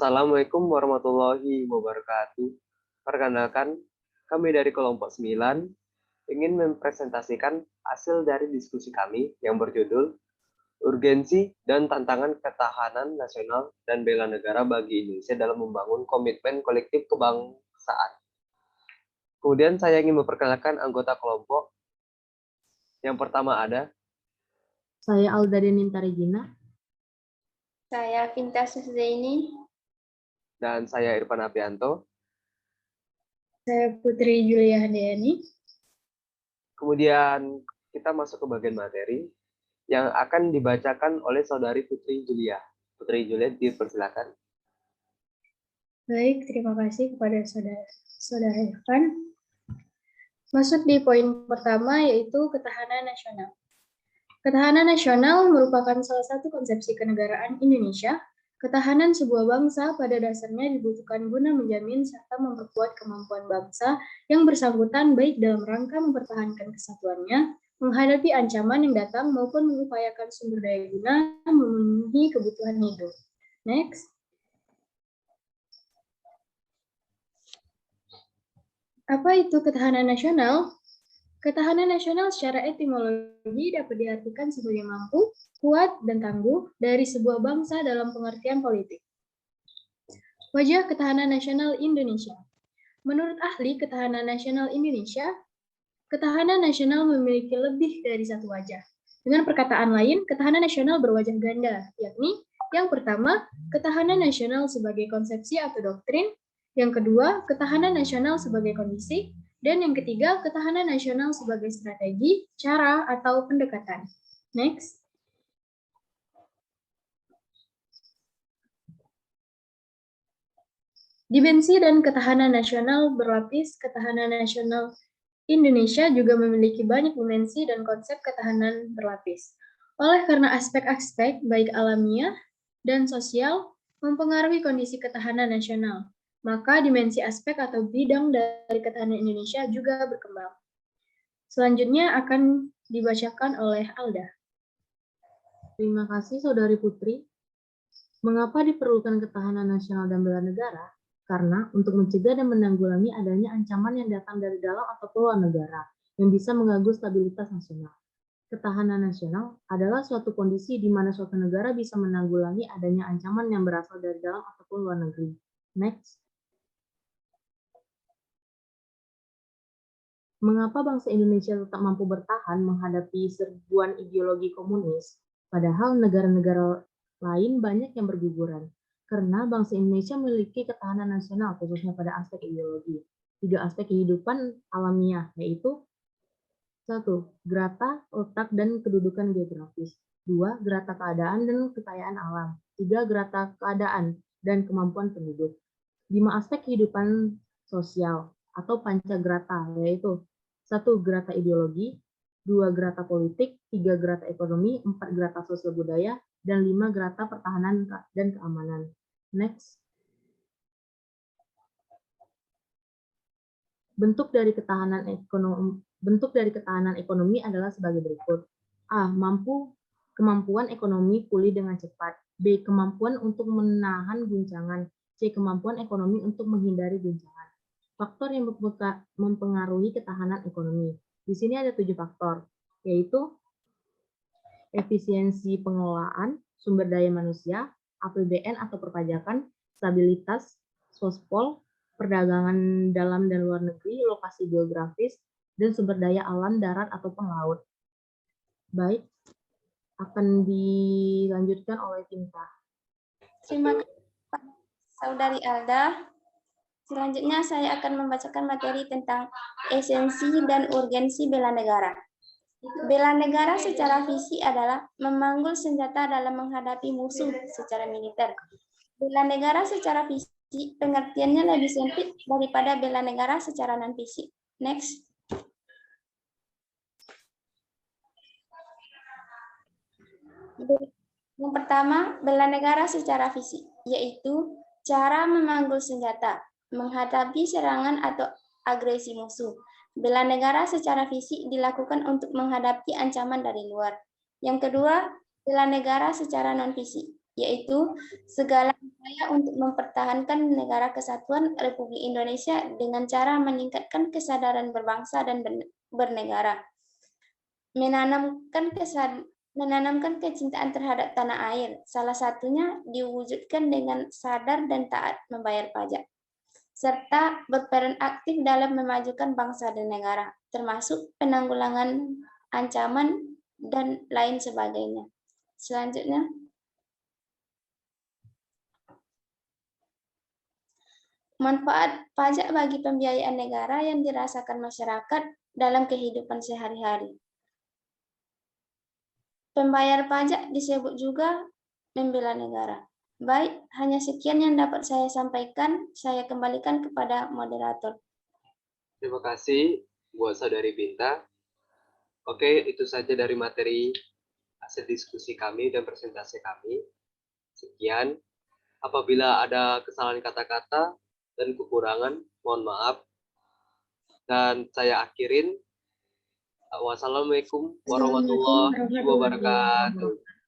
Assalamualaikum warahmatullahi wabarakatuh. Perkenalkan, kami dari kelompok 9 ingin mempresentasikan hasil dari diskusi kami yang berjudul Urgensi dan Tantangan Ketahanan Nasional dan Bela Negara bagi Indonesia dalam Membangun Komitmen Kolektif Kebangsaan. Kemudian saya ingin memperkenalkan anggota kelompok. Yang pertama ada Saya Alda Deninta Regina. Saya Vinta Suszaini. Dan saya Irfan Apianto. Saya Putri Julia Handayani. Kemudian kita masuk ke bagian materi yang akan dibacakan oleh saudari Putri Julia. Putri Julia, dipersilakan. Baik, terima kasih kepada saudara Irfan. Masuk di poin pertama, yaitu ketahanan nasional. Ketahanan nasional merupakan salah satu konsepsi kenegaraan Indonesia. Ketahanan sebuah bangsa pada dasarnya dibutuhkan guna menjamin serta memperkuat kemampuan bangsa yang bersangkutan baik dalam rangka mempertahankan kesatuannya, menghadapi ancaman yang datang maupun mengupayakan sumber daya guna memenuhi kebutuhan hidup. Next. Apa itu ketahanan nasional? Ketahanan nasional secara etimologi dapat diartikan sebagai mampu, kuat, dan tangguh dari sebuah bangsa dalam pengertian politik. Wajah ketahanan nasional Indonesia. Menurut ahli ketahanan nasional Indonesia, ketahanan nasional memiliki lebih dari satu wajah. Dengan perkataan lain, ketahanan nasional berwajah ganda, yakni yang pertama, ketahanan nasional sebagai konsepsi atau doktrin, yang kedua, ketahanan nasional sebagai kondisi, dan yang ketiga, ketahanan nasional sebagai strategi, cara, atau pendekatan. Next. Dimensi dan ketahanan nasional berlapis. Ketahanan nasional Indonesia juga memiliki banyak dimensi dan konsep ketahanan berlapis. Oleh karena aspek-aspek baik alamiah dan sosial mempengaruhi kondisi ketahanan nasional, maka dimensi aspek atau bidang dari ketahanan Indonesia juga berkembang. Selanjutnya akan dibacakan oleh Alda. Terima kasih Saudari Putri. Mengapa diperlukan ketahanan nasional dan bela negara? Karena untuk mencegah dan menanggulangi adanya ancaman yang datang dari dalam atau luar negara yang bisa mengganggu stabilitas nasional. Ketahanan nasional adalah suatu kondisi di mana suatu negara bisa menanggulangi adanya ancaman yang berasal dari dalam ataupun luar negeri. Next. Mengapa bangsa Indonesia tetap mampu bertahan menghadapi serbuan ideologi komunis, padahal negara-negara lain banyak yang berguguran? Karena bangsa Indonesia memiliki ketahanan nasional, khususnya pada aspek ideologi. 3 aspek kehidupan alamiah, yaitu 1. Gerata, letak, dan kedudukan geografis. 2. Gerata keadaan dan kekayaan alam. 3. Gerata keadaan dan kemampuan penduduk. 5 aspek kehidupan sosial atau pancagerata, yaitu 1. Gerata ideologi, 2. Gerata politik, 3. Gerata ekonomi, 4. Gerata sosial budaya, dan 5. Gerata pertahanan dan keamanan. Next. Bentuk dari ketahanan ekonomi adalah sebagai berikut. A. Kemampuan ekonomi pulih dengan cepat. B. Kemampuan untuk menahan guncangan. C. Kemampuan ekonomi untuk menghindari guncangan. Faktor yang mempengaruhi ketahanan ekonomi. Di sini ada 7 faktor, yaitu efisiensi pengelolaan, sumber daya manusia, APBN atau perpajakan, stabilitas, sospol, perdagangan dalam dan luar negeri, lokasi geografis, dan sumber daya alam darat ataupun laut. Baik, akan dilanjutkan oleh Vinta. Terima kasih Pak Saudari Alda. Selanjutnya saya akan membacakan materi tentang esensi dan urgensi bela negara. Bela negara secara visi adalah memanggul senjata dalam menghadapi musuh secara militer. Bela negara secara visi pengertiannya lebih sempit daripada bela negara secara non-visi. Next. Yang pertama, bela negara secara visi, yaitu cara memanggul senjata, menghadapi serangan atau agresi musuh. Bela negara secara fisik dilakukan untuk menghadapi ancaman dari luar. Yang kedua, bela negara secara non-fisik, yaitu segala upaya untuk mempertahankan negara kesatuan Republik Indonesia dengan cara meningkatkan kesadaran berbangsa dan bernegara, menanamkan kecintaan terhadap tanah air, salah satunya diwujudkan dengan sadar dan taat membayar pajak, serta berperan aktif dalam memajukan bangsa dan negara, termasuk penanggulangan ancaman dan lain sebagainya. Selanjutnya, manfaat pajak bagi pembiayaan negara yang dirasakan masyarakat dalam kehidupan sehari-hari. Pembayar pajak disebut juga membela negara. Baik, hanya sekian yang dapat saya sampaikan. Saya kembalikan kepada moderator. Terima kasih buat Saudari Binta. Oke, itu saja dari materi hasil diskusi kami dan presentasi kami. Sekian. Apabila ada kesalahan kata-kata dan kekurangan, mohon maaf. Dan saya akhirin. Wassalamualaikum warahmatullahi wabarakatuh.